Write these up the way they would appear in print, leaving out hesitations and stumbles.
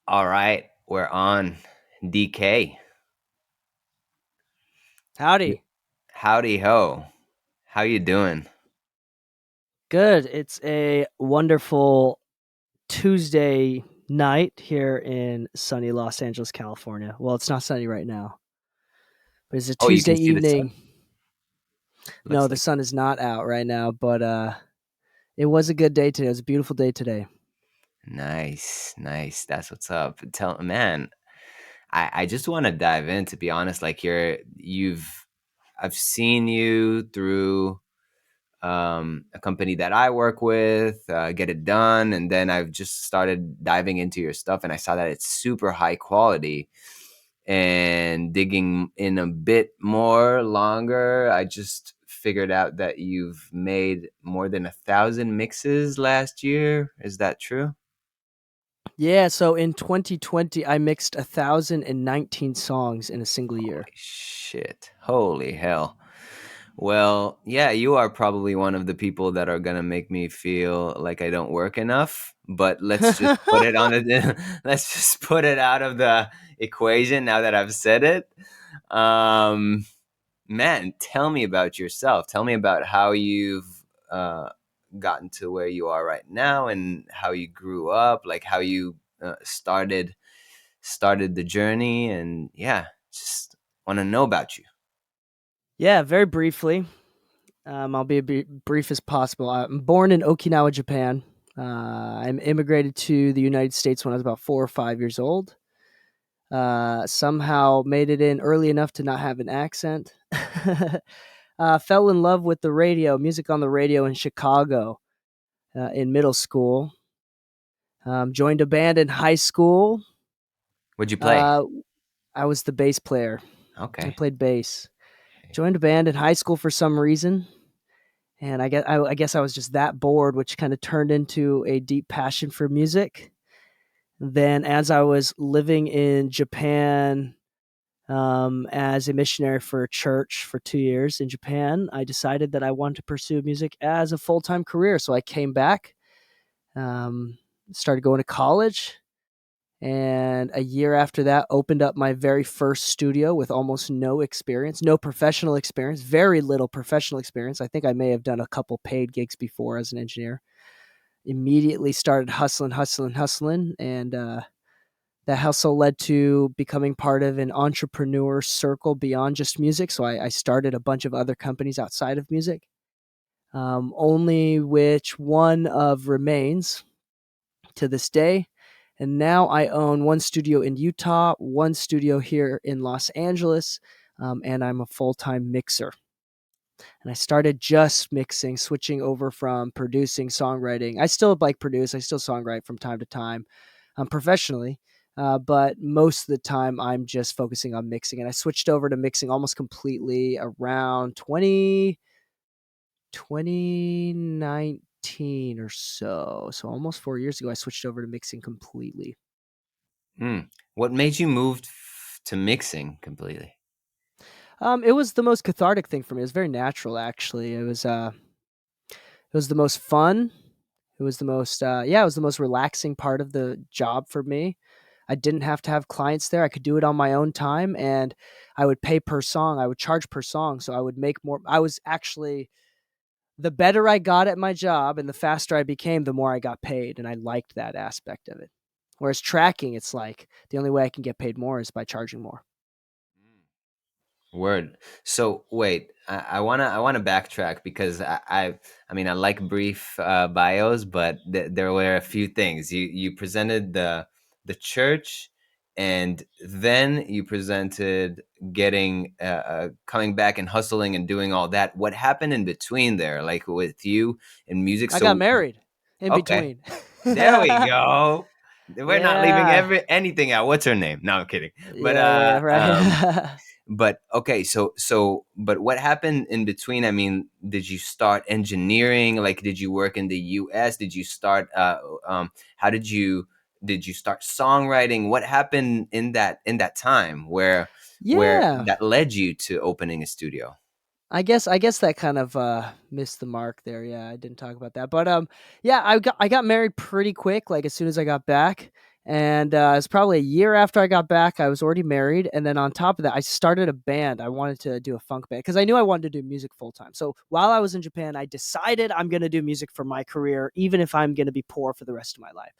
All right, we're on. Dee Kei. Howdy. Howdy ho. How you doing? Good. It's a wonderful Tuesday night here in sunny Los Angeles, California. Well, it's not sunny right now, but it's a Oh, you Tuesday can see the sun? evening. No, Looks the like sun is not out right now, but it was a good day today. It was a beautiful day today. nice, nice. That's what's up. Tell man, I just want to dive in to be honest. Like I've seen you through a company that I work with, get it done, and then I've just started diving into your stuff, and I saw that it's super high quality. And digging in a bit more longer, I just figured out that you've made more than 1,000 mixes last year. Is that true? Yeah, so in 2020, I mixed 1,019 songs in a single year. Holy shit. Holy hell. Well, yeah, you are probably one of the people that are gonna make me feel like I don't work enough. But let's just put it on the let's just put it out of the equation now that I've said it. Um, Man, tell me about yourself. Tell me about how you've gotten to where you are right now, and how you grew up, like how you started the journey, and yeah, just want to know about you. Yeah, very briefly. I'll be brief as possible. I'm born in Okinawa, Japan. I immigrated to the United States when I was about 4 or 5 years old. Somehow made it in early enough to not have an accent. Fell in love with the radio, music on the radio in Chicago in middle school. Joined a band in high school. What'd you play? Uh, I was the bass player. I Okay. played bass. Joined a band in high school for some reason. And I guess I was just that bored, which kind of turned into a deep passion for music. Then, as I was living in Japan as a missionary for a church for 2 years in Japan, I decided that I wanted to pursue music as a full time career. So I came back, um, started going to college, and a year after that, opened up my very first studio with almost no experience, no professional experience, very little professional experience. I think I may have done a couple paid gigs before as an engineer. Immediately started hustling, and that hustle led to becoming part of an entrepreneur circle beyond just music. So I started a bunch of other companies outside of music, only which one of remains to this day. And now I own one studio in Utah, one studio here in Los Angeles, and I'm a full time mixer. And I started just mixing, switching over from producing, songwriting. I still like produce, I still songwrite from time to time professionally. But most of the time, I'm just focusing on mixing. And I switched over to mixing almost completely around 2019 or so. So almost 4 years ago, I switched over to mixing completely. Hmm. What made you move to mixing completely? It was the most cathartic thing for me. It was very natural, actually. It was the most fun. It was the most, yeah, it was the most relaxing part of the job for me. I didn't have to have clients there. I could do it on my own time, and I would pay per song. I would charge per song, so I would make more. I was actually the better I got at my job, and the faster I became, the more I got paid, and I liked that aspect of it. Whereas tracking, it's like the only way I can get paid more is by charging more. Word. So wait, I wanna backtrack because I mean I like brief bios, but there were a few things. You presented the church, and then you presented getting coming back and hustling and doing all that. What happened in between there, like with you and music? I got So married in okay, between. there we go. We're not leaving Yeah. anything out. What's her name? No, I'm kidding. But Yeah, right. but okay, but what happened in between? I mean, did you start engineering? Like, did you work in the US? Did you start how did you start songwriting? What happened in that time where Yeah. that led you to opening a studio? I guess that kind of missed the mark there. Yeah, I didn't talk about that. But yeah, I got married pretty quick, like as soon as I got back. And it's probably a year after I got back. I was already married, and then on top of that, I started a band. I wanted to do a funk band because I knew I wanted to do music full time. So while I was in Japan, I decided I'm going to do music for my career, even if I'm going to be poor for the rest of my life.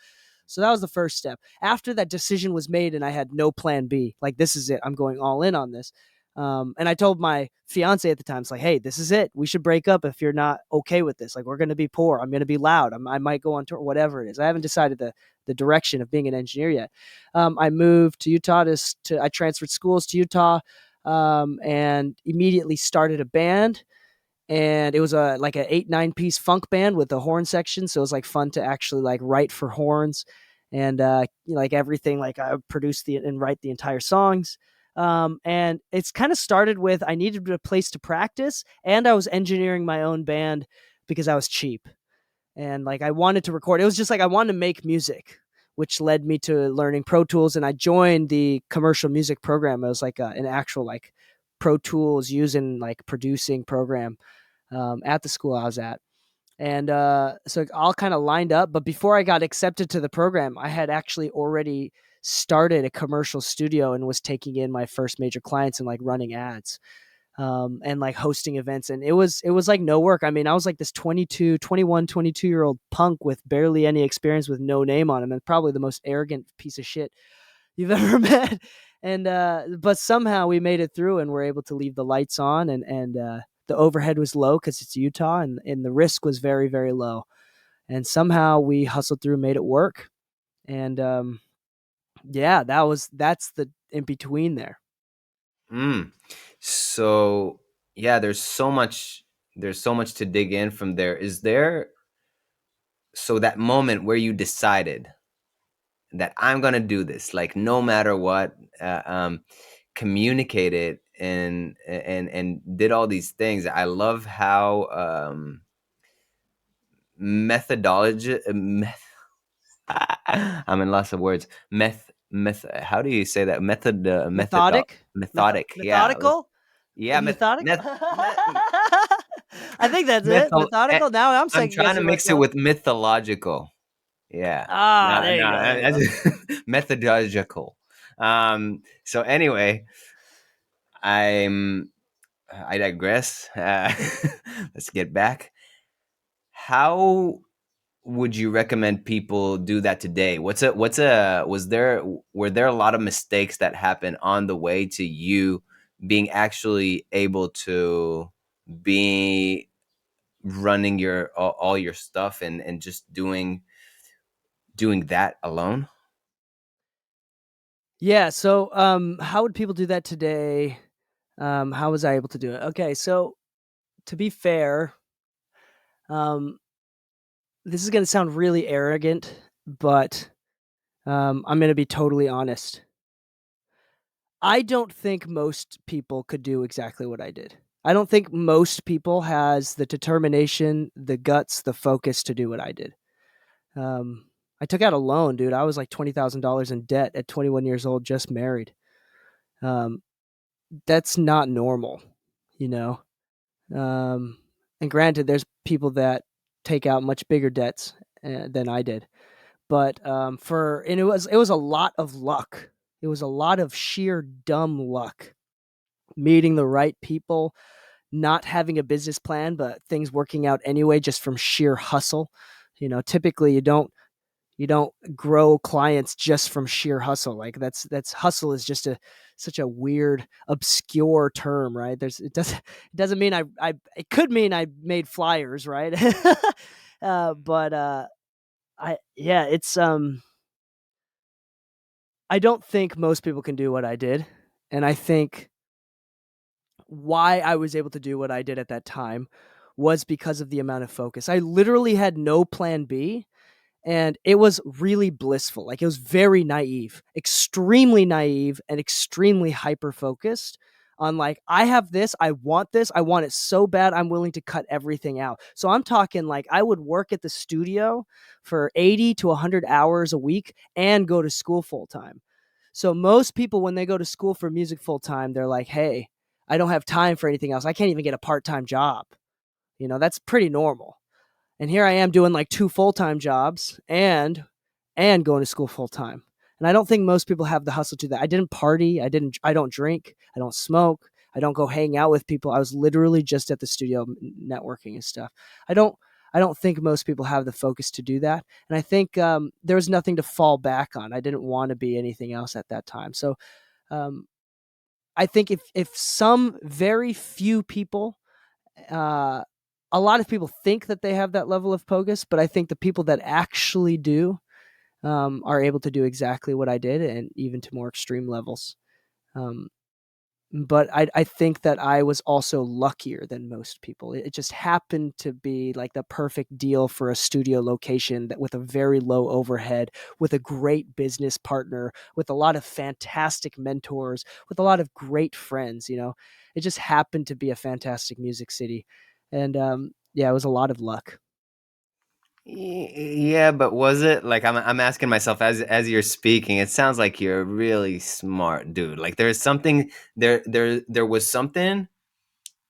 So that was the first step. After that decision was made, and I had no plan B, like this is it. I'm going all in on this. And I told my fiance at the time, it's like, hey, this is it. We should break up if you're not okay with this. Like, we're going to be poor. I'm going to be loud. I might go on tour, whatever it is. I haven't decided the direction of being an engineer yet. I moved to Utah I transferred schools to Utah, and immediately started a band. And it was a like an 8-9 piece funk band with a horn section, so it was like fun to actually like write for horns, and like everything, like I produced the and write the entire songs. And it's kind of started with I needed a place to practice, and I was engineering my own band because I was cheap, and like I wanted to record. It was just like I wanted to make music, which led me to learning Pro Tools, and I joined the commercial music program. It was like an actual like Pro Tools using like producing program at the school I was at. And so it all kind of lined up. But before I got accepted to the program, I had actually already started a commercial studio and was taking in my first major clients and like running ads, and like hosting events. And it was like no work. I mean, I was like this 22 year old punk with barely any experience, with no name on him, and probably the most arrogant piece of shit you've ever met. And but somehow we made it through, and we're able to leave the lights on, and the overhead was low because it's Utah, and the risk was very, very low. And somehow we hustled through, made it work. And yeah, that's the in between there. Mm. So yeah, there's so much to dig in from there. Is there so that moment where you decided that I'm gonna do this, like no matter what, communicated and did all these things. I love how methodology. I'm in lots of words. How do you say that? Methodic, Methodic. Yeah. methodical, Yeah. methodical. I think that's it. Metho- eh, Methodical. Now I'm I'm second trying to guessing mix it myself. with mythological. Yeah. Ah, No, there you no, go. There you go. methodological. So anyway, I'm I digress. Let's get back. How would you recommend people do that today? Were there a lot of mistakes that happened on the way to you being actually able to be running all your stuff and just doing that alone? Yeah. So, how would people do that today? How was I able to do it? Okay. So, to be fair, um, this is going to sound really arrogant, but I'm going to be totally honest. I don't think most people could do exactly what I did. I don't think most people has the determination, the guts, the focus to do what I did. Um, I took out a loan, dude. I was like $20,000 in debt at 21 years old, just married. Um, that's not normal, you know. Um, and granted, there's people that take out much bigger debts than I did, but and it was a lot of luck. It was a lot of sheer dumb luck, meeting the right people, not having a business plan, but things working out anyway, just from sheer hustle. Typically you don't grow clients just from sheer hustle. Like that's hustle is just such a weird, obscure term, right? It doesn't mean I it could mean I made flyers, right? But I yeah, it's I don't think most people can do what I did, and I think why I was able to do what I did at that time was because of the amount of focus. I literally had no plan B, and it was really blissful. Like, it was very naive, and extremely hyper focused on, like, I have this, I want it so bad, I'm willing to cut everything out. So I'm talking like I would work at the studio for 80 to 100 hours a week and go to school full time. So most people, when they go to school for music full time, they're like, hey, I don't have time for anything else. I can't even get a part time job. That's pretty normal. And here I am doing like two full time jobs and going to school full time. And I don't think most people have the hustle to that. I didn't party. I don't drink. I don't smoke. I don't go hang out with people. I was literally just at the studio networking and stuff. I don't I don't think most people have the focus to do that. And I think there was nothing to fall back on. I didn't want to be anything else at that time. So um, I think if some very few people, uh, a lot of people think that they have that level of focus, but I think the people that actually do are able to do exactly what I did, and even to more extreme levels. Um, but I think that I was also luckier than most people. It just happened to be like the perfect deal for a studio location that with a very low overhead, with a great business partner, with a lot of fantastic mentors, with a lot of great friends. It just happened to be a fantastic music city, and yeah, it was a lot of luck. Yeah, but was it like I'm asking myself as you're speaking, it sounds like you're a really smart dude. Like there's something there was something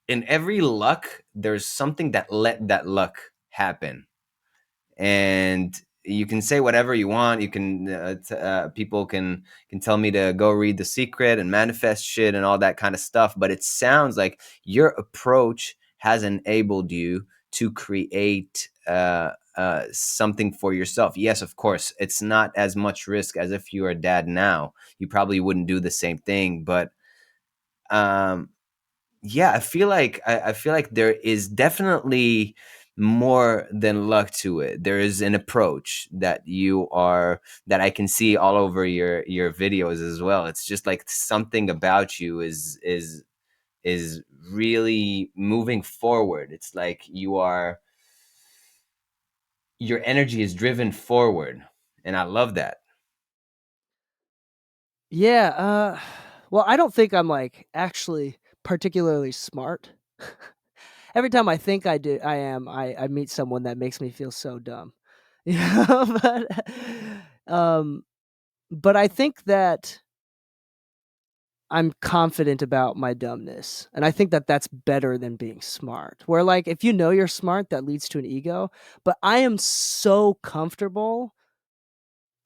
in every luck, there's something that let that luck happen. And you can say whatever you want. You can people can tell me to go read The Secret and manifest shit and all that kind of stuff, but it sounds like your approach has enabled you to create something for yourself. Yes, of course, it's not as much risk as if you were a dad now. You probably wouldn't do the same thing, but um yeah, I feel like there is definitely more than luck to it. There is an approach that I can see all over your videos as well. It's just like something about you is really moving forward. It's like your energy is driven forward, and I love that. Yeah, well, I don't think I'm like actually particularly smart. Every time I think I am, I meet someone that makes me feel so dumb. You know, um, but I think that I'm confident about my dumbness, and I think that that's better than being smart. Where like if you know you're smart, that leads to an ego. But I am so comfortable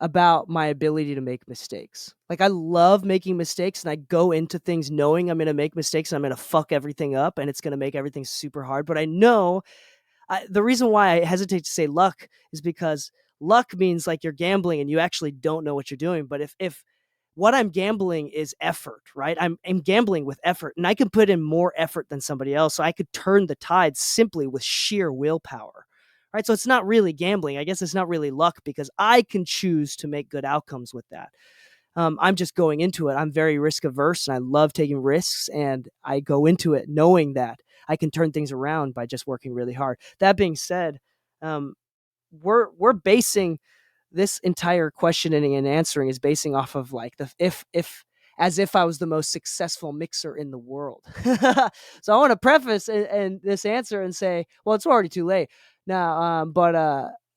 about my ability to make mistakes. Like I love making mistakes and I go into things knowing I'm going to make mistakes and I'm going to fuck everything up and it's going to make everything super hard, but I know the reason why I hesitate to say luck is because luck means like you're gambling and you actually don't know what you're doing. But if what I'm gambling is effort, right? I'm gambling with effort and I can put in more effort than somebody else. So I could turn the tide simply with sheer willpower. Right. So it's not really gambling. I guess it's not really luck because I can choose to make good outcomes with that. I'm just going into it. I'm very risk averse and I love taking risks. And I go into it knowing that I can turn things around by just working really hard. That being said, um, we're basing this entire questioning and answering is basing off of like the if as if I was the most successful mixer in the world. So I want to preface and this answer and say, well, it's already too late now, but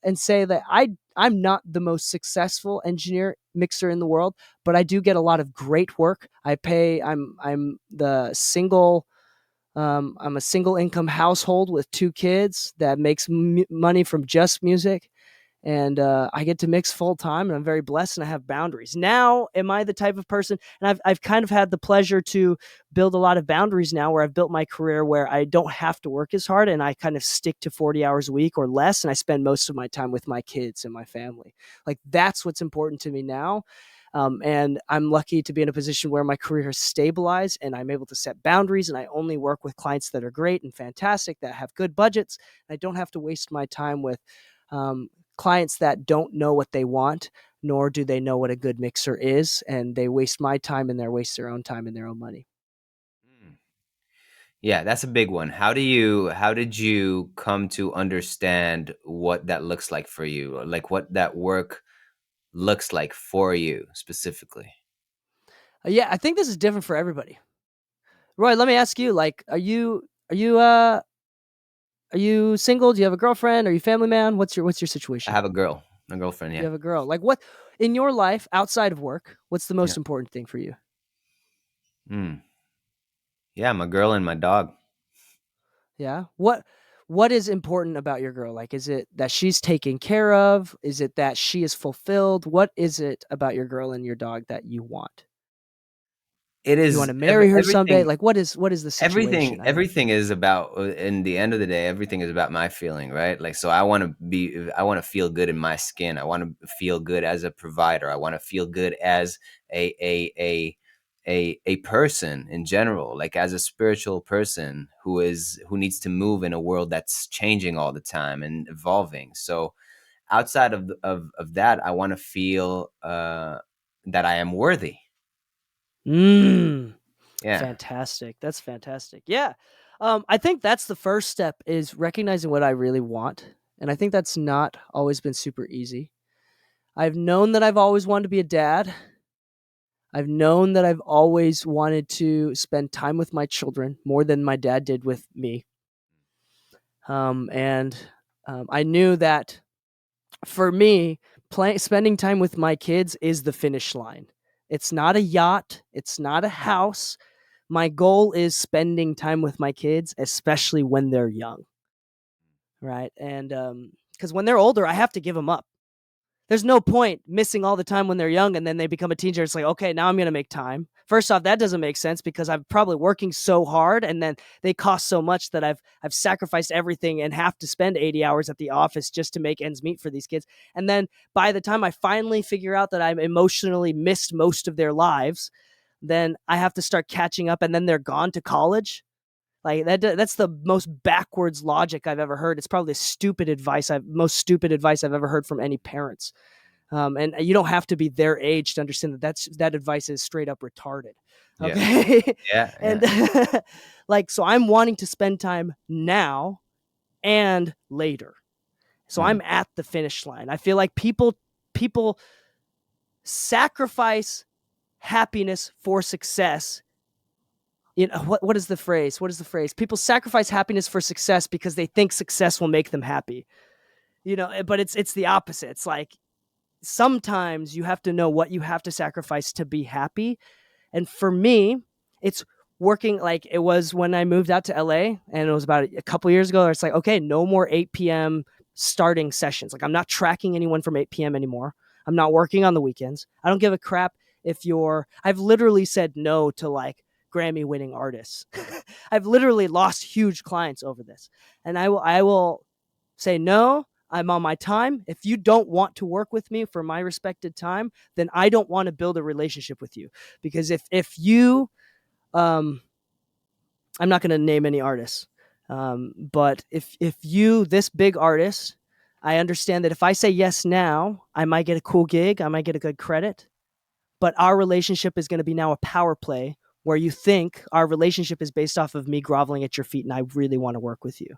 and say that I'm not the most successful engineer mixer in the world, but I do get a lot of great work. I'm the single I'm a single income household with two kids that makes money from just music. And I get to mix full time, and I'm very blessed, and I have boundaries. Now, am I the type of person? And I've kind of had the pleasure to build a lot of boundaries now, where I've built my career where I don't have to work as hard, and I kind of stick to 40 hours a week or less, and I spend most of my time with my kids and my family. Like that's what's important to me now. And I'm lucky to be in a position where my career has stabilized and I'm able to set boundaries and I only work with clients that are great and fantastic, that have good budgets. I don't have to waste my time with um, clients that don't know what they want, nor do they know what a good mixer is. And they waste my time and they waste their own time and their own money. Mm. Yeah, that's a big one. How did you come to understand what that looks like for you? Like what that work looks like for you specifically? Yeah, I think this is different for everybody. Roy, let me ask you, like, are you single? Do you have a girlfriend? Are you a family man? What's your I situation? have a girlfriend, You yeah. have a girl. Like what in your life outside of work, what's the Yeah. most important thing for you? Mm. Yeah, my girl and my dog. Yeah. What what is important about your girl? Like, is it that she's taken care of? Is it that she is fulfilled? What is it about your girl and your dog that you want? It You want is to marry her someday? everything. Like, what is the situation? I don't. Everything is about, in the end of the day, everything is about my feeling, right? Like, so I want to feel good in my skin. I want to feel good as a provider. I want to feel good as a person in general, like as a spiritual person who needs to move in a world that's changing all the time and evolving. So outside of that, I want to feel that I am worthy. Mm, Yeah. fantastic. That's fantastic. Yeah. I think that's the first step is recognizing what I really want. And I think that's not always been super easy. I've known that I've always wanted to be a dad. I've known that I've always wanted to spend time with my children more than my dad did with me. And I knew that for me, spending time with my kids is the finish line. It's not a yacht, it's not a house. My goal is spending time with my kids, especially when they're young, right? And because when they're older, I have to give them up. There's no point missing all the time when they're young and then they become a teenager. It's like, okay, now I'm going to make time. First off, that doesn't make sense because I'm probably working so hard and then they cost so much that I've sacrificed everything and have to spend 80 hours at the office just to make ends meet for these kids. And then by the time I finally figure out that I'm emotionally missed most of their lives, then I have to start catching up and then they're gone to college. Like that's the most backwards logic I've ever heard. It's probably the most stupid advice I've ever heard from any parents. And you don't have to be their age to understand that advice is straight up retarded. Yeah. Okay. Yeah. And Yeah. like, so I'm wanting to spend time now and later. So Mm. I'm at the finish line. I feel like people sacrifice happiness for success. You know, what is the phrase? What is the phrase? People sacrifice happiness for success because they think success will make them happy. You know, but it's the opposite. It's like sometimes you have to know what you have to sacrifice to be happy. And for me, it's working like it was when I moved out to LA and it was about a couple years ago. It's like, okay, no more 8 p.m. starting sessions. Like I'm not tracking anyone from 8 p.m. anymore. I'm not working on the weekends. I don't give a crap if I've literally said no to like Grammy winning artists. I've literally lost huge clients over this. And I will say no. I'm on my time. If you don't want to work with me for my respected time, then I don't want to build a relationship with you. Because if you, um, I'm not going to name any artists, but if you, this big artist, I understand that if I say yes now, I might get a cool gig, I might get a good credit, but our relationship is going to be now a power play where you think our relationship is based off of me groveling at your feet and I really want to work with you.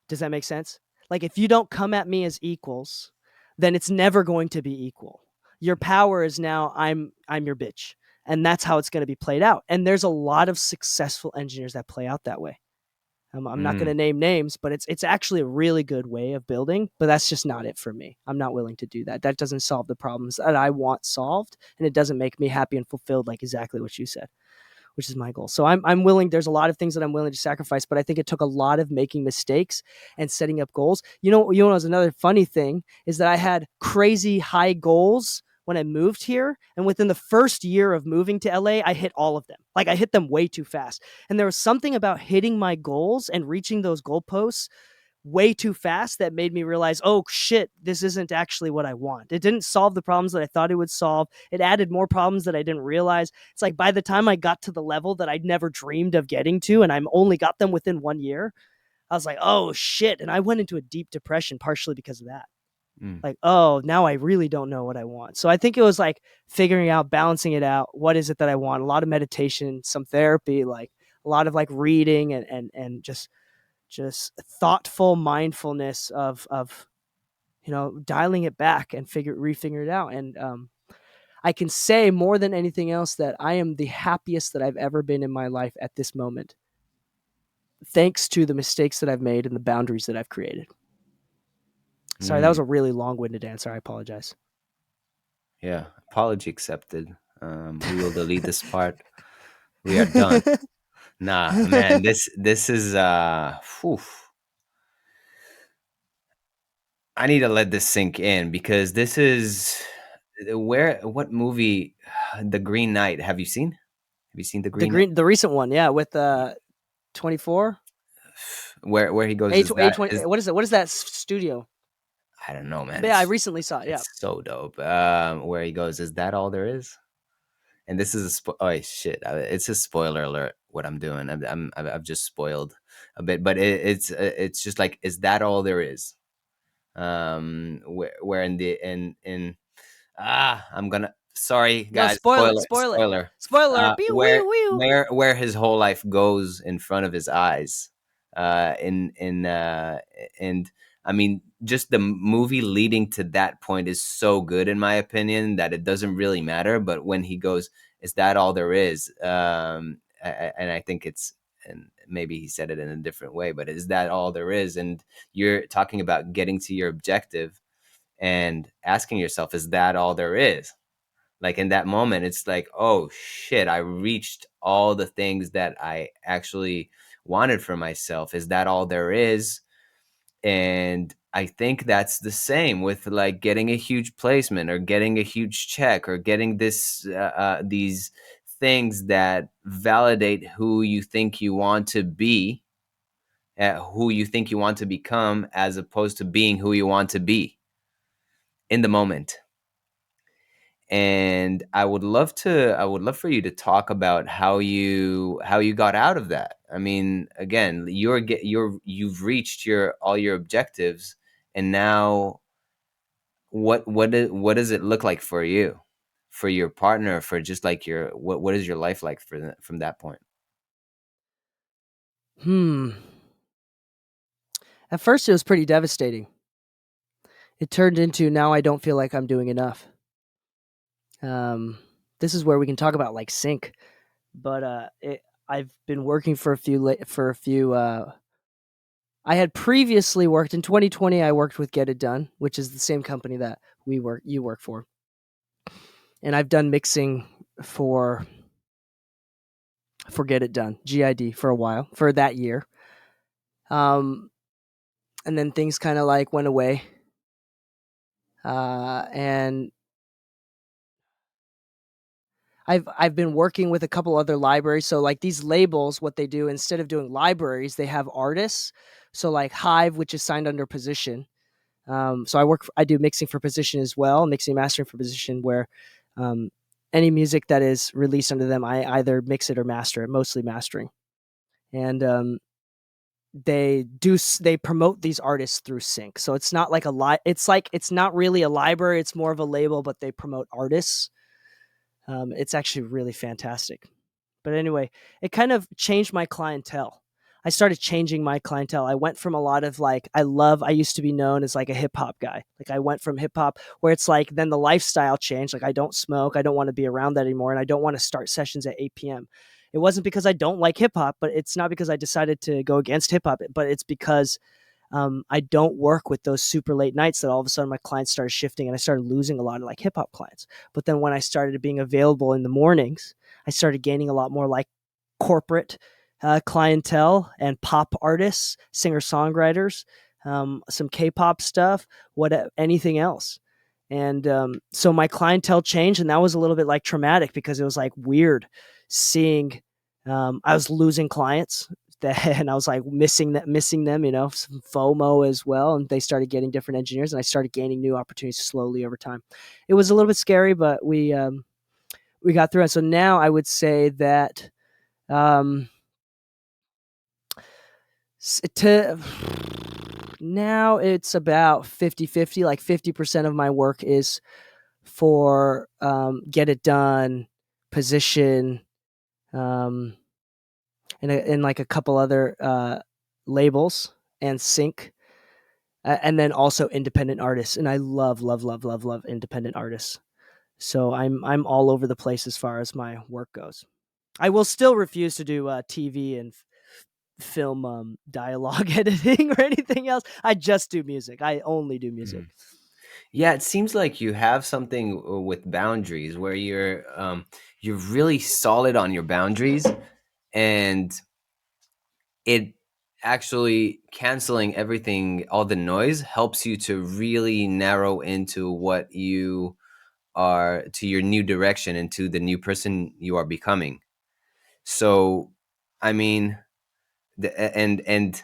Does that make sense? Like if you don't come at me as equals, then it's never going to be equal. Your power is now I'm your bitch. And that's how it's going to be played out. And there's a lot of successful engineers that play out that way. I'm not going Mm. to name names, but it's actually a really good way of building. But that's just not it for me. I'm not willing to do that. That doesn't solve the problems that I want solved, and it doesn't make me happy and fulfilled, like exactly what you said, which is my goal. So I'm willing. There's a lot of things that I'm willing to sacrifice, but I think it took a lot of making mistakes and setting up goals. You know, was another funny thing is that I had crazy high goals when I moved here, and within the first year of moving to LA, I hit all of them. Like I hit them way too fast, and there was something about hitting my goals and reaching those goalposts way too fast that made me realize, oh shit, this isn't actually what I want. It didn't solve the problems that I thought it would solve. It added more problems that I didn't realize. It's like by the time I got to the level that I'd never dreamed of getting to, and I'm only got them within 1 year, I was like, oh shit. And I went into a deep depression partially because of that. Mm. Like, oh, now I really don't know what I want. So I think it was like figuring out, balancing it out. What is it that I want? A lot of meditation, some therapy, like a lot of like reading and just thoughtful mindfulness of dialing it back and refigure it out. And I can say more than anything else that I am the happiest that I've ever been in my life at this moment, thanks to the mistakes that I've made and the boundaries that I've created. Sorry, that was Mm. a really long-winded answer. I apologize. Yeah. Apology accepted. We will delete this part. We are done. Nah, man, this is whew. I need to let this sink in because this is where what movie The Green Knight have you seen? Have you seen The Green Knight? The recent one, yeah, with 24 Where he goes A is that A20. is What is that studio? I don't know, man. But yeah, I recently saw it. Yeah. It's so dope. Where he goes, is that all there is? And this is oh shit! It's a spoiler alert. What I'm doing, I've just spoiled a bit, but it's just like, is that all there is? Where in the in I'm gonna, sorry No, guys, spoil it. spoiler, Spoil it. spoiler. Spoiler alert. Pew, Where wee, wee. where his whole life goes in front of his eyes. In and I mean, just the movie leading to that point is so good in my opinion that it doesn't really matter. But when he goes, "Is that all there is?" And I think it's, and maybe he said it in a different way, but is that all there is? And you're talking about getting to your objective and asking yourself, is that all there is? Like in that moment, it's like, oh shit, I reached all the things that I actually wanted for myself. Is that all there is? And I think that's the same with like getting a huge placement or getting a huge check or getting these things that validate who you think you want to be, who you think you want to become, as opposed to being who you want to be in the moment. And I would love for you to talk about how you got out of that. I mean, again, you've reached your all your objectives, and now what does it look like for you, for your partner, for just like your what is your life like from that point? Hmm. At first, it was pretty devastating. It turned into now I don't feel like I'm doing enough. Um, this is where we can talk about like sync, but I've been working for a few. I had previously worked in 2020. I worked with Get It Done, which is the same company that you work for, and I've done mixing for Get It Done GID for a while for that year. Um, and then things kind of like went away, and I've been working with a couple other libraries. So like these labels, what they do instead of doing libraries, they have artists. So like Hive, which is signed under Position. So I do mixing for Position as well, mixing and mastering for Position, where um, any music that is released under them, I either mix it or master it, mostly mastering. And they promote these artists through sync. So it's not like it's not really a library. It's more of a label, but they promote artists. It's actually really fantastic. But anyway, it kind of changed my clientele. I started changing my clientele. I went from a lot of like, I used to be known as like a hip hop guy. Like I went from hip hop where it's like, then the lifestyle changed. Like I don't smoke. I don't want to be around that anymore. And I don't want to start sessions at 8 p.m. It wasn't because I don't like hip hop, but it's not because I decided to go against hip hop, but it's because I don't work with those super late nights that all of a sudden my clients started shifting and I started losing a lot of like hip hop clients. But then when I started being available in the mornings, I started gaining a lot more like corporate clientele and pop artists, singer songwriters, some K-pop stuff, anything else. And so my clientele changed, and that was a little bit like traumatic because it was like weird seeing I was losing clients that, and I was like missing them, some FOMO as well. And they started getting different engineers, and I started gaining new opportunities slowly over time. It was a little bit scary, but we got through it. So now I would say that um, to now it's about 50-50. Like 50% of my work is for Get It Done, Position, um, and like a couple other labels and sync, and then also independent artists. And I love independent artists. So I'm all over the place as far as my work goes. I will still refuse to do TV and film dialogue editing or anything else. I just do music. I only do music. Mhm. Yeah, it seems like you have something with boundaries where you're really solid on your boundaries, and it actually canceling everything, all the noise helps you to really narrow into what you are, to your new direction and to the new person you are becoming. So, I mean, and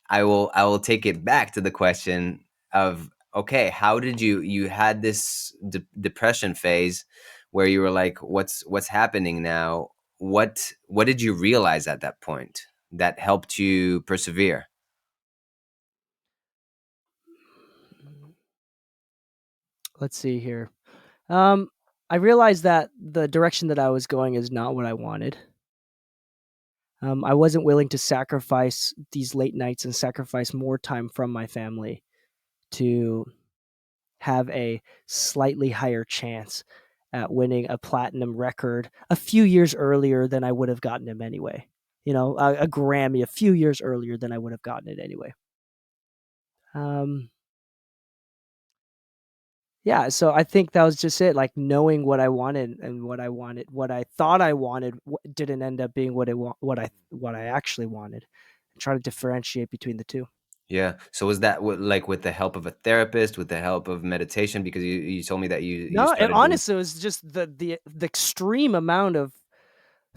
I will take it back to the question of, okay, how did you had this depression phase where you were like, what's happening now? What did you realize at that point that helped you persevere? Let's see here. Um, I realized that the direction that I was going is not what I wanted. I wasn't willing to sacrifice these late nights and sacrifice more time from my family to have a slightly higher chance at winning a platinum record a few years earlier than I would have gotten him anyway. You know, a Grammy a few years earlier than I would have gotten it anyway. Um, yeah, so I think that was just it. Like knowing what I wanted and what I thought I wanted didn't end up being what I actually wanted. And try to differentiate between the two. Yeah. So was that like with the help of a therapist, with the help of meditation? Because you told me that you No, it, started doing. honestly, it was just the extreme amount of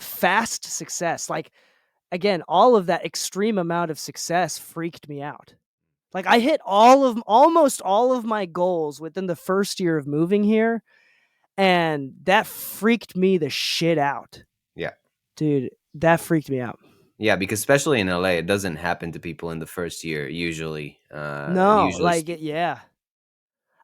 fast success. Like again, all of that extreme amount of success freaked me out. Like I hit almost all of my goals within the first year of moving here, and that freaked me the shit out. Yeah. Dude, that freaked me out. Yeah, because especially in LA, it doesn't happen to people in the first year usually. No, Usually like yeah.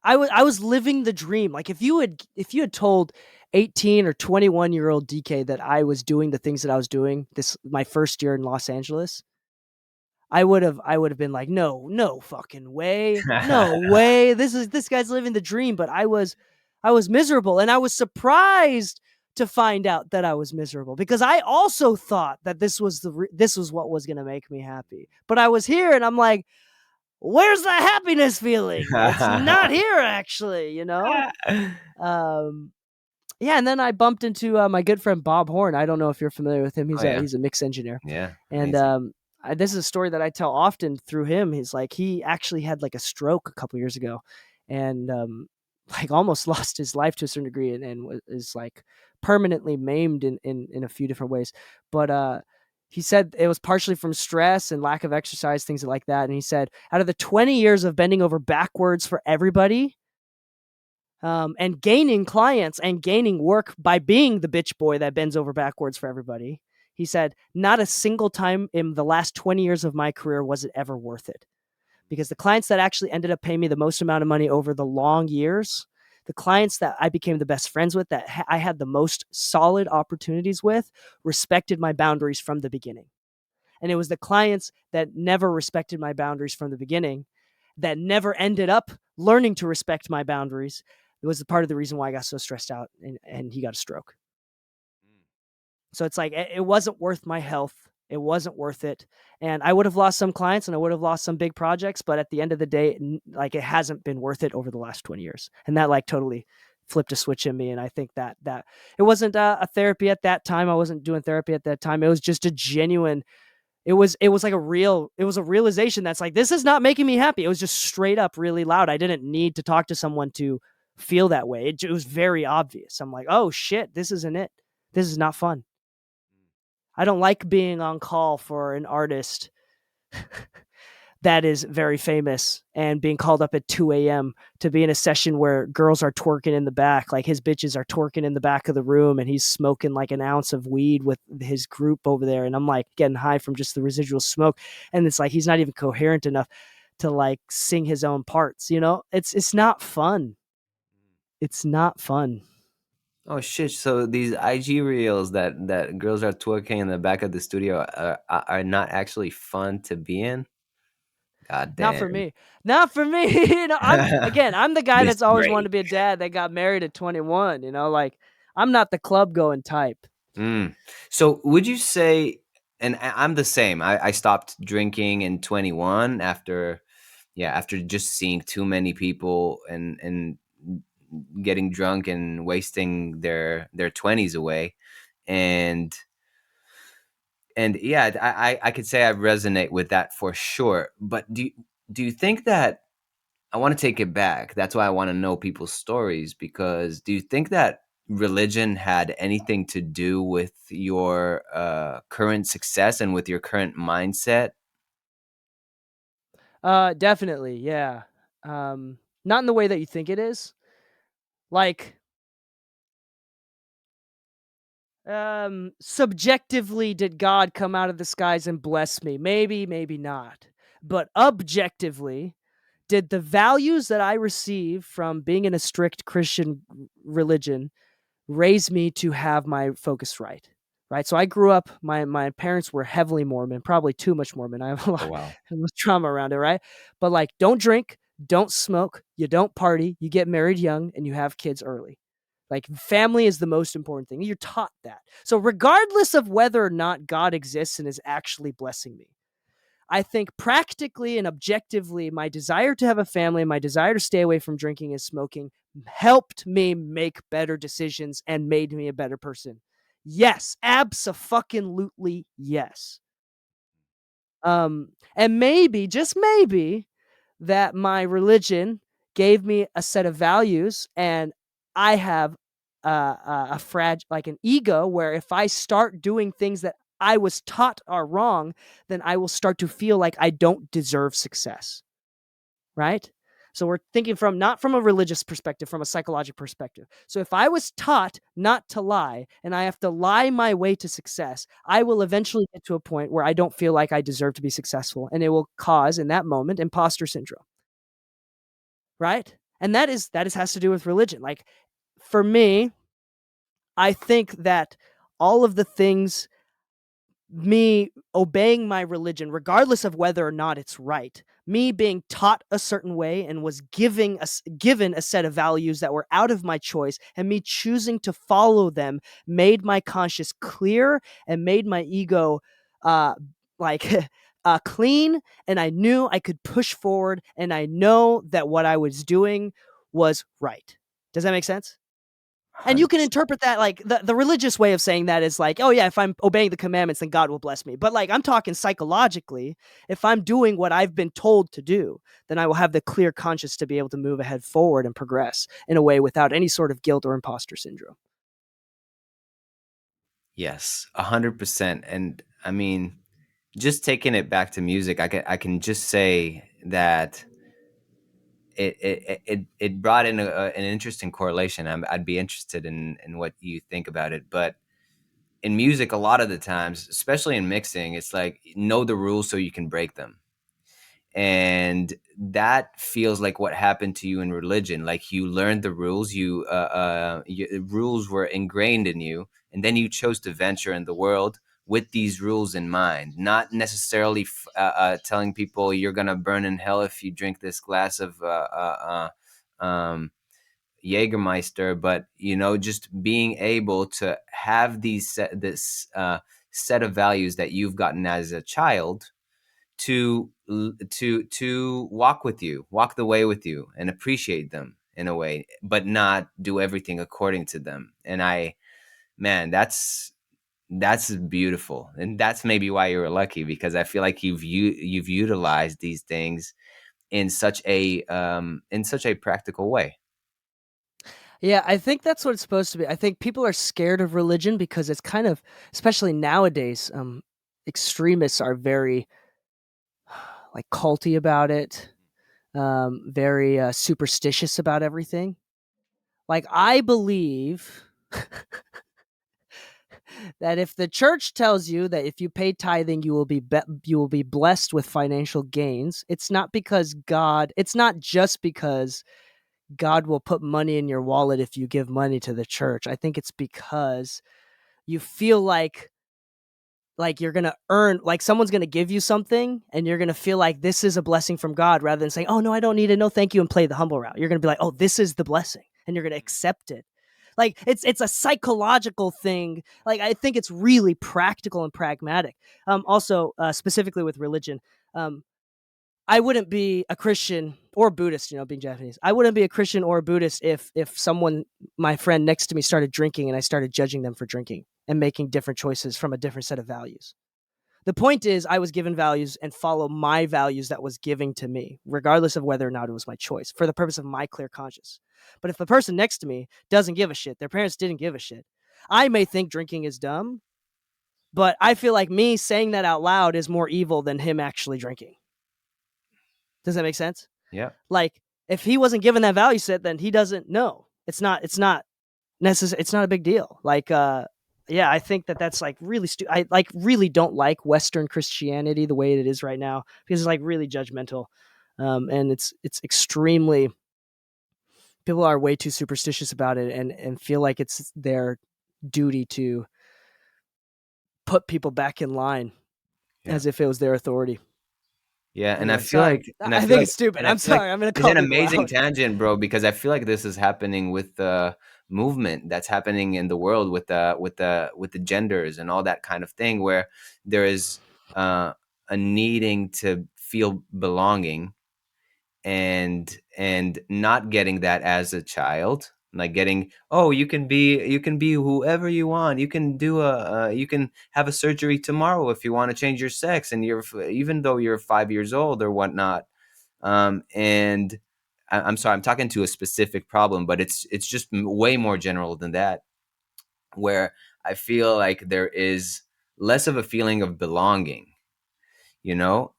I was living the dream. Like if you had told 18 or 21-year-old DK that I was doing the things that I was doing this my first year in Los Angeles, I would have been like, no fucking way. No way. This guy's living the dream, but I was miserable and I was surprised to find out that I was miserable because I also thought that this was what was going to make me happy. But I was here and I'm like, where's the happiness feeling? It's not here actually, you know? Um yeah, and then I bumped into my good friend Bob Horn. I don't know if you're familiar with him. Oh He's a yeah, he's a mix engineer, yeah, and amazing. this is a story that I tell often through him. He's like he actually had like a stroke a couple years ago, and like almost lost his life to a certain degree, and is like permanently maimed in a few different ways. But he said it was partially from stress and lack of exercise, things like that. And he said out of the 20 years of bending over backwards for everybody, and gaining clients and gaining work by being the bitch boy that bends over backwards for everybody. He said, not a single time in the last 20 years of my career was it ever worth it. Because the clients that actually ended up paying me the most amount of money over the long years, the clients that I became the best friends with, that I had the most solid opportunities with, respected my boundaries from the beginning. And it was the clients that never respected my boundaries from the beginning that never ended up learning to respect my boundaries. It was the part of the reason why I got so stressed out and he got a stroke. So it's like it wasn't worth my health. It wasn't worth it. And I would have lost some clients and I would have lost some big projects, but at the end of the day, like it hasn't been worth it over the last 20 years. And that like totally flipped a switch in me. And I think that it wasn't a therapy at that time. I wasn't doing therapy at that time. It was just a genuine, it was like it was a realization that's like, this is not making me happy. It was just straight up really loud. I didn't need to talk to someone to feel that way. It was very obvious. I'm like, oh shit, this isn't it. This is not fun. I don't like being on call for an artist that is very famous and being called up at 2 a.m. to be in a session where girls are twerking in the back. Like his bitches are twerking in the back of the room and he's smoking like an ounce of weed with his group over there. And I'm like getting high from just the residual smoke. And it's like he's not even coherent enough to like sing his own parts, you know? It's not fun. It's not fun. Oh shit! So these IG reels that girls are twerking in the back of the studio are not actually fun to be in. God Not for damn. me. Not for me. I'm the guy This that's always wanted break. to be a dad that got married at 21, you know, like I'm not the club going type. Mm. So would you say, and I'm the same. I stopped drinking in 21 after, yeah, after just seeing too many people and getting drunk and wasting their 20s away. And And yeah, I could say I resonate with that for sure. But do you think that I want to take it back? That's why I want to know people's stories, because do you think that religion had anything to do with your current success and with your current mindset? Definitely, yeah. Not in the way that you think it is. Like, subjectively, did God come out of the skies and bless me? Maybe, maybe not. But objectively, did the values that I receive from being in a strict Christian religion raise me to have my focus right? Right. So I grew up, my parents were heavily Mormon, probably too much Mormon. I have a Oh lot wow. of trauma around it, right? But like, don't drink, don't smoke, you don't party, you get married young, and you have kids early. Like, family is the most important thing. You're taught that. So regardless of whether or not God exists and is actually blessing me, I think practically and objectively, my desire to have a family, my desire to stay away from drinking and smoking helped me make better decisions and made me a better person. Yes, abso-fucking-lutely yes. And maybe, just maybe, that my religion gave me a set of values, and I have a like an ego where if I start doing things that I was taught are wrong, then I will start to feel like I don't deserve success, right? So we're thinking from not from a religious perspective, from a psychological perspective. So if I was taught not to lie and I have to lie my way to success, I will eventually get to a point where I don't feel like I deserve to be successful, and it will cause in that moment imposter syndrome, right? And that is has to do with religion. Like, for me, I think that all of the things, me obeying my religion, regardless of whether or not it's right, me being taught a certain way and was given a set of values that were out of my choice, and me choosing to follow them made my conscience clear and made my ego uh like clean, and I knew I could push forward, and I know that what I was doing was right. Does that make sense? And you can 100%. interpret that like the religious way of saying that is like, oh yeah, if I'm obeying the commandments, then God will bless me. But like, I'm talking psychologically. If I'm doing what I've been told to do, then I will have the clear conscience to be able to move ahead forward and progress in a way without any sort of guilt or imposter syndrome. Yes, 100%. And I mean, just taking it back to music, I can just say that it brought in an interesting correlation. I'd be interested in what you think about it. But in music, a lot of the times, especially in mixing, it's like know the rules so you can break them. And that feels like what happened to you in religion. Like you learned the rules, rules were ingrained in you, and then you chose to venture in the world with these rules in mind, not necessarily telling people you're gonna burn in hell if you drink this glass of Jägermeister, but just being able to have this set of values that you've gotten as a child to walk the way with you and appreciate them in a way, but not do everything according to them. And man, that's beautiful, and that's maybe why you were lucky, because I feel like you've utilized these things in such a practical way. Yeah, I think that's what it's supposed to be. I think people are scared of religion because it's kind of, especially nowadays, extremists are very like culty about it, very superstitious about everything. Like, I believe that if the church tells you that if you pay tithing, you will be blessed with financial gains, it's not just because God will put money in your wallet if you give money to the church. I think it's because you feel like you're gonna earn, like someone's gonna give you something, and you're gonna feel like this is a blessing from God, rather than saying, "Oh no, I don't need it. No, thank you," and play the humble route. You're gonna be like, "Oh, this is the blessing," and you're gonna accept it. Like, it's a psychological thing. Like, I think it's really practical and pragmatic. Also, specifically with religion, um, I wouldn't be a Christian or Buddhist, being Japanese. I wouldn't be a Christian or a Buddhist if someone, my friend next to me, started drinking and I started judging them for drinking and making different choices from a different set of values. The point is, I was given values and follow my values that was giving to me, regardless of whether or not it was my choice, for the purpose of my clear conscience. But if the person next to me doesn't give a shit, their parents didn't give a shit, I may think drinking is dumb, but I feel like me saying that out loud is more evil than him actually drinking. Does that make sense? Yeah. Like, if he wasn't given that value set, then he doesn't know. It's not necessary. It's not a big deal. Like, yeah, I think that's like really I like really don't like Western Christianity the way it is right now, because it's like really judgmental, and it's extremely, people are way too superstitious about it, and feel like it's their duty to put people back in line Yeah. as if it was their authority. Yeah, Anyway, sorry. I think it's stupid. I'm sorry. I'm gonna it's call an people amazing out. tangent, bro, because I feel like this is happening with the movement that's happening in the world with the genders and all that kind of thing, where there is a needing to feel belonging, and not getting that as a child, like getting, oh, you can be whoever you want, you can do you can have a surgery tomorrow if you want to change your sex, and even though you're 5 years old or whatnot. And I'm sorry, I'm talking to a specific problem, but it's just way more general than that, where I feel like there is less of a feeling of belonging, with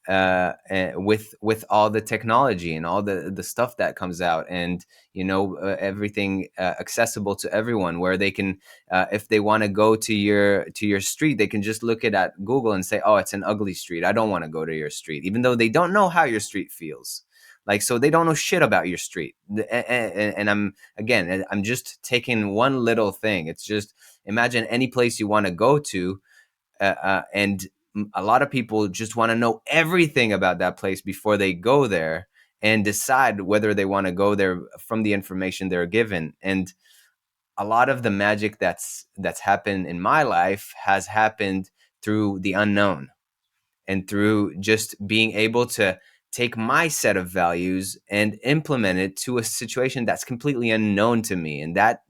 all the technology and all the stuff that comes out, and everything accessible to everyone, where they can, if they want to go to your street, they can just look at Google and say, oh, it's an ugly street, I don't want to go to your street, even though they don't know how your street feels. Like, so they don't know shit about your street. And I'm just taking one little thing. It's just, imagine any place you want to go to, and a lot of people just want to know everything about that place before they go there and decide whether they want to go there from the information they're given. And a lot of the magic that's happened in my life has happened through the unknown, and through just being able to take my set of values and implement it to a situation that's completely unknown to me. And that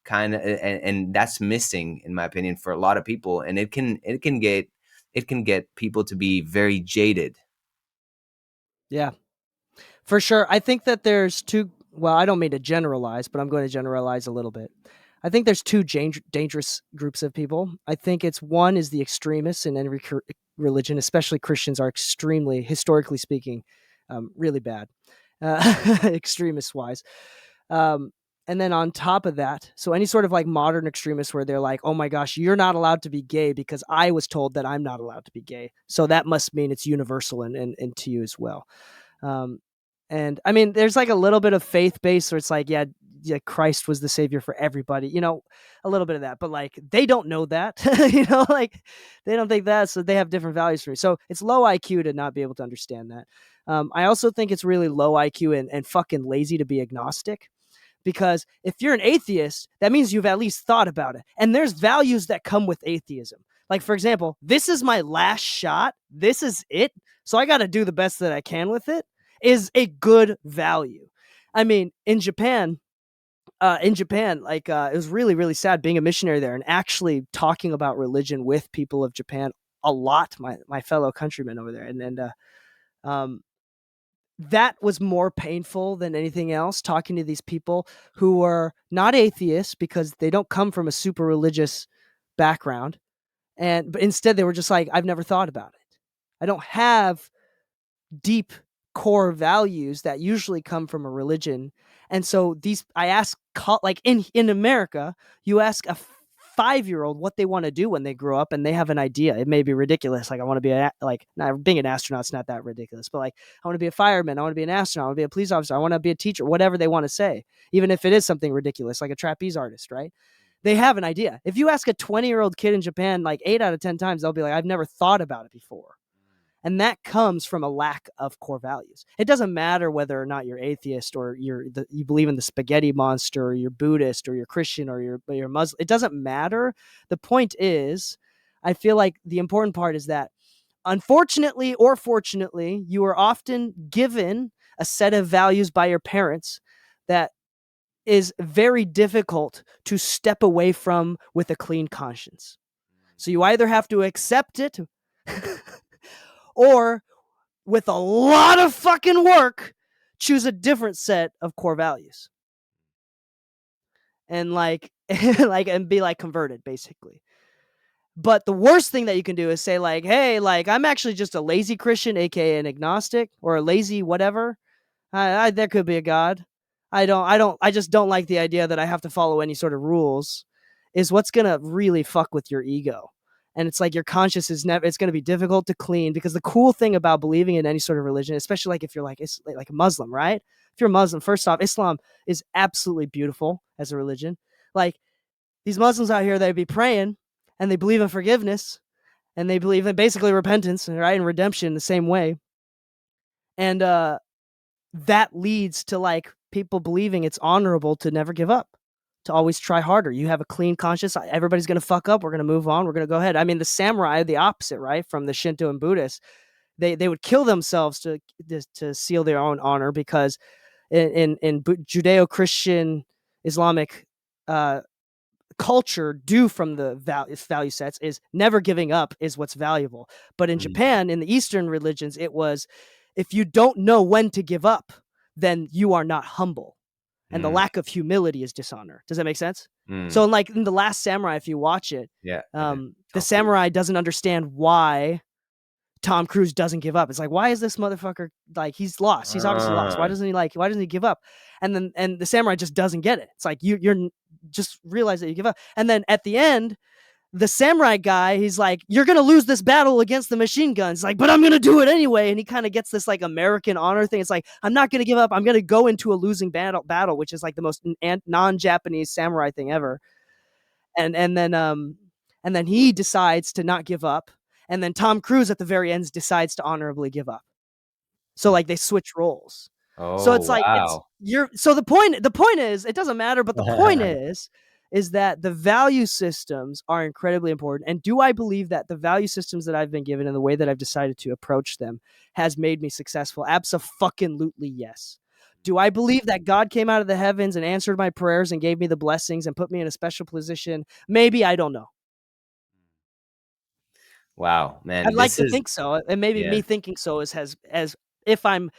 kind of, and that's missing, in my opinion, for a lot of people, and it can get people to be very jaded. Yeah, for sure. I think that there's two. Well, I don't mean to generalize, but I'm going to generalize a little bit. I think there's two dangerous groups of people. I think it's one is the extremists in every religion, especially Christians, are extremely, historically speaking, really bad, extremist wise. Um, and then on top of that, so any sort of like modern extremists where they're like, oh my gosh, you're not allowed to be gay because I was told that I'm not allowed to be gay. So that must mean it's universal and to you as well. Um, and I mean, there's like a little bit of faith based where it's like, yeah, yeah, Christ was the savior for everybody, a little bit of that, but like they don't know that, like they don't think that, so they have different values for me. So it's low IQ to not be able to understand that. I also think it's really low IQ and fucking lazy to be agnostic, because if you're an atheist, that means you've at least thought about it. And there's values that come with atheism. Like, for example, this is my last shot. This is it. So I got to do the best that I can with it, is a good value. I mean, in Japan, like it was really, really sad being a missionary there and actually talking about religion with people of Japan a lot, my fellow countrymen over there. Um, that was more painful than anything else, talking to these people who were not atheists because they don't come from a super religious background, but instead they were just like, I've never thought about it, I don't have deep core values that usually come from a religion. And so I ask, like in America, you ask a 5-year-old what they want to do when they grow up, and they have an idea. It may be ridiculous, like I want to be not being an astronaut's not that ridiculous, but like I want to be a fireman, I want to be an astronaut, I want to be a police officer, I want to be a teacher, whatever they want to say, even if it is something ridiculous like a trapeze artist, right? They have an idea. If you ask a 20-year-old kid in Japan, like 8 out of 10 times they'll be like, I've never thought about it before. And that comes from a lack of core values. It doesn't matter whether or not you're atheist, or you believe in the spaghetti monster, or you're Buddhist, or you're Christian, or you're Muslim. It doesn't matter. The point is, I feel like the important part is that, unfortunately or fortunately, you are often given a set of values by your parents that is very difficult to step away from with a clean conscience. So you either have to accept it Or with a lot of fucking work, choose a different set of core values and and be like converted basically. But the worst thing that you can do is say like, hey, like I'm actually just a lazy Christian, aka an agnostic, or a lazy whatever. There could be a God. I just don't like the idea that I have to follow any sort of rules. Is what's gonna really fuck with your ego. And it's like your conscience is never. It's gonna be difficult to clean because the cool thing about believing in any sort of religion, especially like if you're like it's like a Muslim, right? If you're a Muslim, first off, Islam is absolutely beautiful as a religion. Like these Muslims out here, they'd be praying and they believe in forgiveness and they believe in basically repentance, right, and redemption the same way. And that leads to like people believing it's honorable to never give up, to always try harder. You have a clean conscience. Everybody's going to fuck up. We're going to move on. We're going to go ahead. I mean, the samurai, the opposite, right? From the Shinto and Buddhists, they would kill themselves to seal their own honor because in Judeo-Christian Islamic culture due from the value sets is never giving up is what's valuable. But in Mm, Japan, in the Eastern religions, it was if you don't know when to give up, then you are not humble. And the mm, lack of humility is dishonor. Does that make sense? mm. So like in The Last Samurai, if you watch it, Yeah, the Tom Cruise. samurai doesn't understand why Tom Cruise doesn't give up. It's like, why is this motherfucker like he's lost? He's obviously lost. Ah, Why doesn't he give up? And the samurai just doesn't get it. It's like you're just realize that you give up. And then at the end, the samurai guy, he's like, you're gonna lose this battle against the machine guns. Like, but I'm gonna do it anyway. And he kind of gets this like American honor thing. It's like, I'm not gonna give up. I'm gonna go into a losing battle, which is like the most non-Japanese samurai thing ever. And and then he decides to not give up. And then Tom Cruise at the very end decides to honorably give up. So like they switch roles. So oh it's like it's wow. you're so the point is it doesn't matter, but the point is that the value systems are incredibly important. And do I believe that the value systems that I've been given and the way that I've decided to approach them has made me successful? Absolutely yes. Do I believe that God came out of the heavens and answered my prayers and gave me the blessings and put me in a special position? Maybe, I don't know. Wow, I'd man, like this to is think so. And maybe yeah. me thinking so is has as if I'm,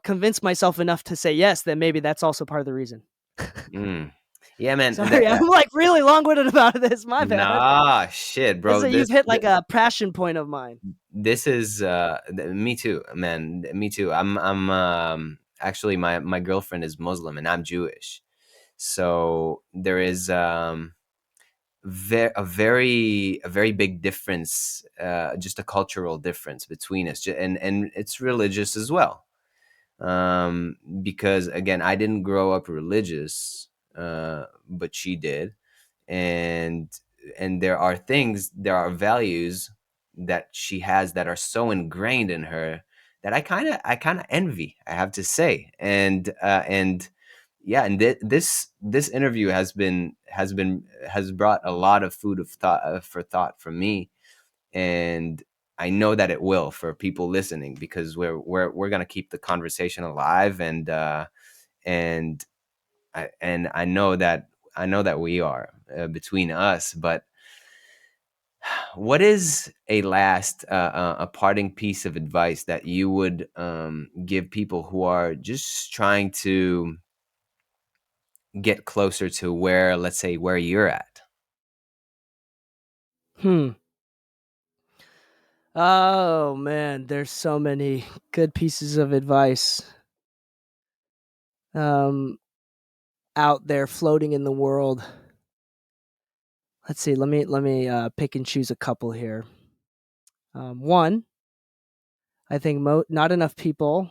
convince myself enough to say yes, then maybe that's also part of the reason. Mm. Yeah, man, Sorry, I'm like really long-winded about this. My bad. nah, shit, It's bro. that you've hit like a passion point of mine. This is me too, man. Me too. I'm actually my girlfriend is Muslim and I'm Jewish. So there is a very big difference, just a cultural difference between us, and it's religious as well. Because again, I didn't grow up religious, but she did, and there are values that she has that are so ingrained in her that I kind of envy, I have to say. And yeah, and this interview has brought a lot of food of thought for thought for me, and I know that it will for people listening, because we're gonna keep the conversation alive, and I know that we are, between us. But what is a last a parting piece of advice that you would give people who are just trying to get closer to where, let's say, where you're at? Hmm. Oh man, there's so many good pieces of advice um out there floating in the world. Let's see. Let me pick and choose a couple here. One, I think not enough people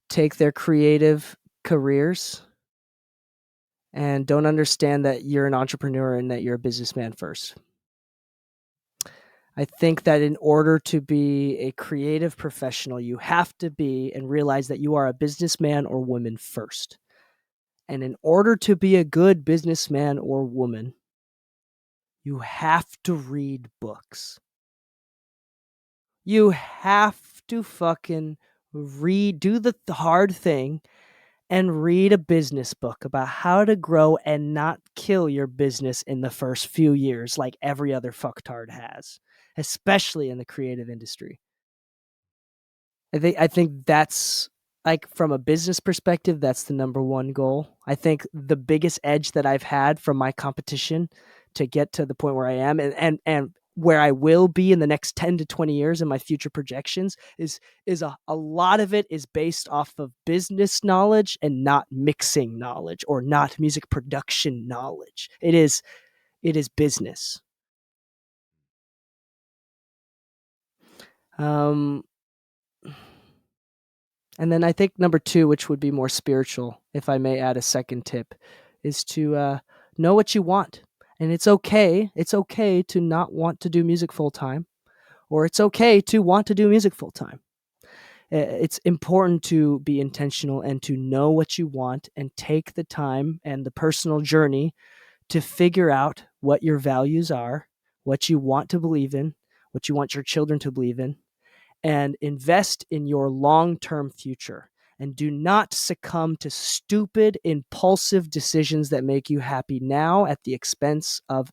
take their creative careers and don't understand that you're an entrepreneur and that you're a businessman first. I think that in order to be a creative professional, you have to be and realize that you are a businessman or woman first. And in order to be a good businessman or woman, you have to read books. You have to fucking do the hard thing and read a business book about how to grow and not kill your business in the first few years like every other fucktard has. especially in the creative industry. I think that's like from a business perspective, that's the number one goal. I think the biggest edge that I've had from my competition to get to the point where I am and where I will be in the next 10 to 20 years in my future projections is a lot of it is based off of business knowledge and not mixing knowledge or not music production knowledge. It is business. Um And then I think number two, which would be more spiritual, if I may add a second tip, is to know what you want. And it's okay. It's okay to not want to do music full time, or it's okay to want to do music full time. It's important to be intentional and to know what you want and take the time and the personal journey to figure out what your values are, what you want to believe in, what you want your children to believe in, and invest in your long term future. And do not succumb to stupid, impulsive decisions that make you happy now at the expense of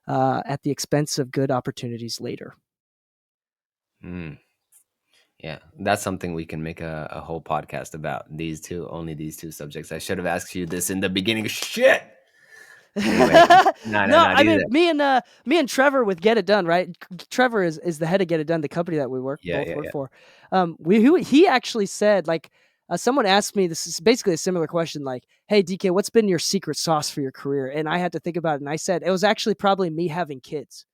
good opportunities later. Mm, yeah, that's something we can make a whole podcast about. These two, only these two subjects. I should have asked you this in the beginning. Shit. Anyway, no, no, No, no. I These mean are, me and Trevor with Get It Done, right? Trevor is the head of Get It Done, the company that we yeah, both yeah, work yeah. for. He actually said like someone asked me this is basically a similar question like, "Hey DK, what's been your secret sauce for your career?" And I had to think about it, and I said it was actually probably me having kids.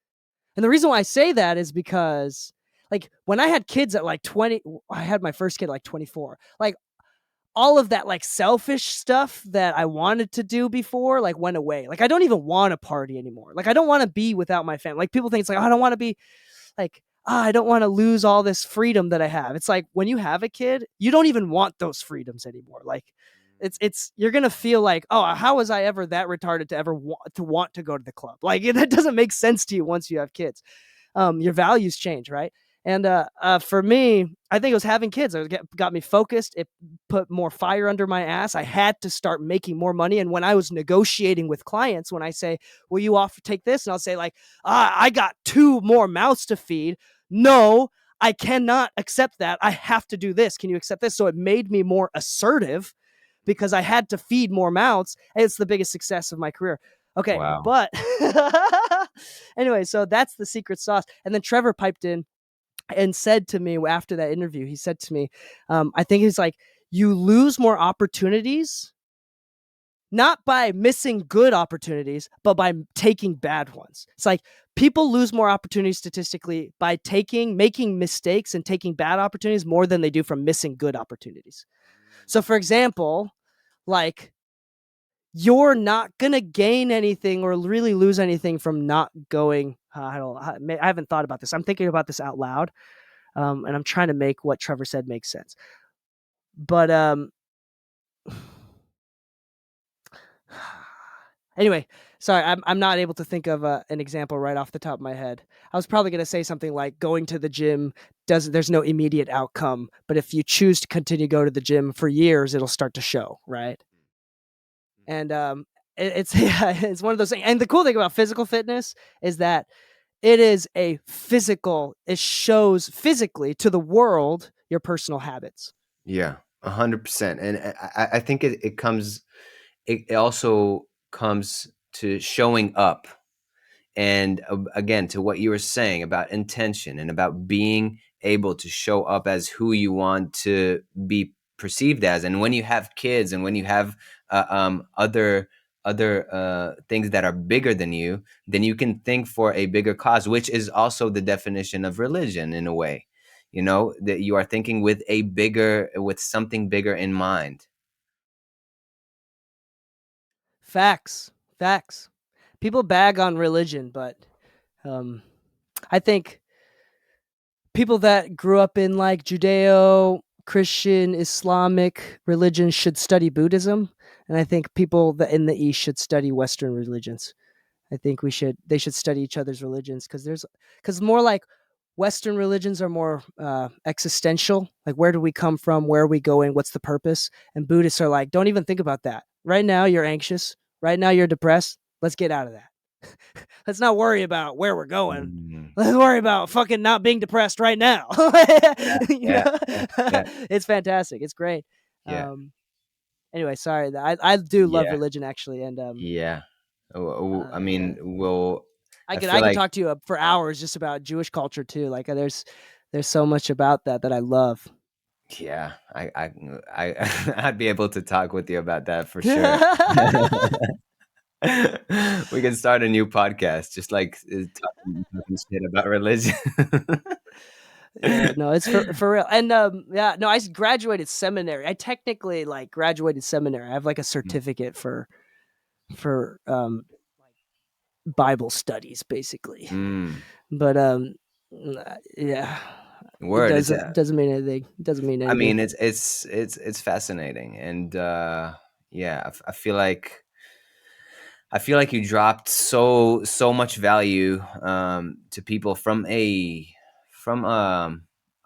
And the reason why I say that is because like when I had kids at like 20, I had my first kid at like 24. Like all of that like selfish stuff that I wanted to do before like went away. Like I don't even want to party anymore. Like I don't want to be without my family. Like people think it's like, oh, I don't want to be like, I don't want to lose all this freedom that I have. It's like when you have a kid, you don't even want those freedoms anymore. Like it's you're gonna feel like, oh, how was I ever that retarded to ever want to go to the club? Like that doesn't make sense to you once you have kids. Your values change, right? And for me, I think it was having kids. It got me focused. It put more fire under my ass. I had to start making more money. And when I was negotiating with clients, when I say, "Will you offer take this?" and I'll say like, "I got two more mouths to feed." No, I cannot accept that. I have to do this. Can you accept this? So it made me more assertive because I had to feed more mouths. And it's the biggest success of my career. Okay, Wow. but anyway, so that's the secret sauce. And then Trevor piped in and said to me after that interview, he said to me, I think he's like, you lose more opportunities, not by missing good opportunities, but by taking bad ones. It's like people lose more opportunities statistically by making mistakes and taking bad opportunities more than they do from missing good opportunities. So, for example, like you're not gonna gain anything or really lose anything from not going. I haven't thought about this. I'm thinking about this out loud, and I'm trying to make what Trevor said make sense. But anyway, sorry, I'm not able to think of an example right off the top of my head. I was probably gonna say something like going to the gym there's no immediate outcome, but if you choose to continue to go to the gym for years, it'll start to show, right? And it's yeah, it's one of those things. And the cool thing about physical fitness is that it shows physically to the world your personal habits. Yeah, 100%. And I think it comes, it also comes to showing up. And again, to what you were saying about intention and about being able to show up as who you want to be perceived as. And when you have kids and when you have other things that are bigger than you, then you can think for a bigger cause, which is also the definition of religion in a way. You know, that you are thinking with something bigger in mind. Facts, facts. People bag on religion, but um, I think people that grew up in like Judeo, Christian, Islamic religions should study Buddhism, and I think people that in the East should study Western religions. I think they should study each other's religions because more like Western religions are more existential. Like where do we come from? Where are we going? What's the purpose? And Buddhists are like, don't even think about that. Right now you're anxious. Right now you're depressed. Let's get out of that. Let's not worry about where we're going. Mm. Let's worry about fucking not being depressed right now. Yeah, You yeah, know, yeah, yeah, it's fantastic. It's great. yeah, Um, anyway, sorry. I do love yeah, religion actually, and yeah. I yeah, mean, well, I I could feel I could like talk to you for hours just about Jewish culture too. Like there's so much about that I love. yeah, I'd be able to talk with you about that for sure. We can start a new podcast, just like talking shit about religion. Yeah, no, it's for real. And yeah, no, I graduated seminary. I technically like graduated seminary. I have like a certificate for Bible studies basically. Mm, But yeah, it word. doesn't mean anything. It doesn't mean I mean, anything. it's fascinating, and yeah, I feel like you dropped so much value to people from a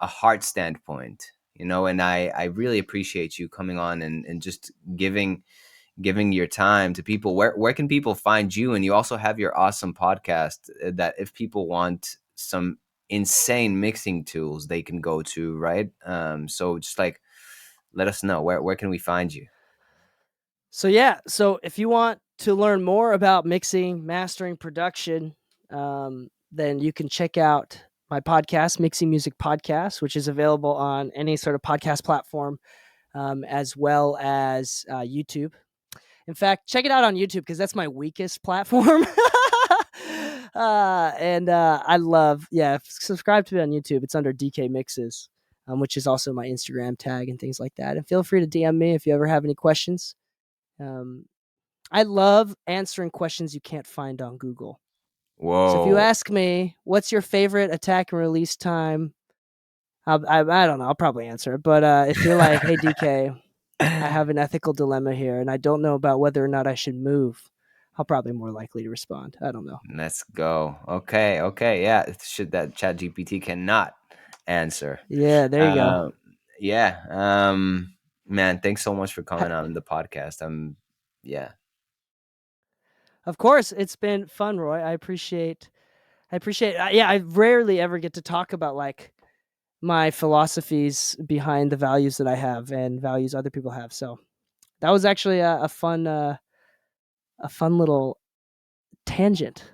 heart standpoint, you know, and I really appreciate you coming on and just giving your time to people. Where can people find you? And you also have your awesome podcast that if people want some insane mixing tools, they can go to, right? So just like let us know where can we find you? So yeah, so if you want to learn more about mixing, mastering, production, then you can check out my podcast, Mixing Music Podcast, which is available on any sort of podcast platform, as well as YouTube. In fact, check it out on YouTube because that's my weakest platform. And I love, yeah, subscribe to me on YouTube. It's under Dee Kei Mixes, which is also my Instagram tag and things like that. And feel free to DM me if you ever have any questions. Um, I love answering questions you can't find on Google. So if you Whoa. ask me, what's your favorite attack and release time? I don't know. I'll probably answer it. But if you're like, hey, DK, I have an ethical dilemma here and I don't know about whether or not I should move, I'll probably more likely to respond. I don't know. Let's go. Okay, okay, yeah. Shit that Chat GPT cannot answer. Yeah, there you go. Um, yeah. Man, thanks so much for coming on the podcast. Yeah. Of course, it's been fun, Roy. I appreciate. Yeah, I rarely ever get to talk about like my philosophies behind the values that I have and values other people have. So that was actually a fun little tangent,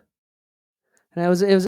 and it was